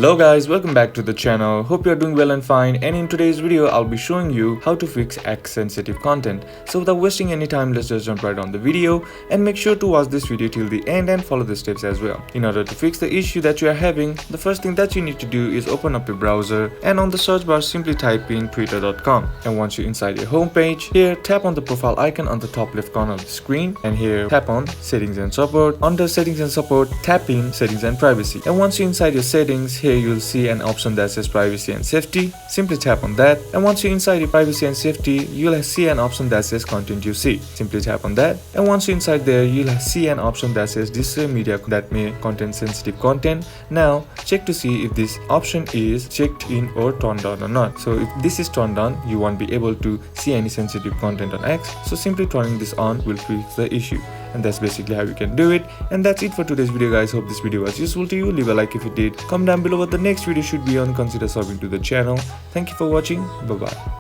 Hello guys, welcome back to the channel. Hope you are doing well and fine, and in today's video I'll be showing you how to fix X sensitive content. So without wasting any time, let's just jump right on the video, and make sure to watch this video till the end and follow the steps as well. In order to fix the issue that you are having, the first thing that you need to do is open up your browser, and on the search bar simply type in twitter.com. And once you're inside your home page, here tap on the profile icon on the top left corner of the screen, and here tap on settings and support. Under settings and support, tap in settings and privacy, and once you're inside your settings, here you'll see an option that says privacy and safety. Simply tap on that, and once you're inside your privacy and safety, you'll see an option that says content you see. Simply tap on that, and once you're inside there, you'll see an option that says display media that may contain sensitive content. Now check to see if this option is checked in or turned on or not. So if this is turned on, you won't be able to see any sensitive content on X, so simply turning this on will fix the issue. And that's basically how you can do it. And that's it for today's video guys. Hope this video was useful to you. Leave a like if it did. Comment down below what the next video should be on. Consider subbing to the channel. Thank you for watching. Bye bye.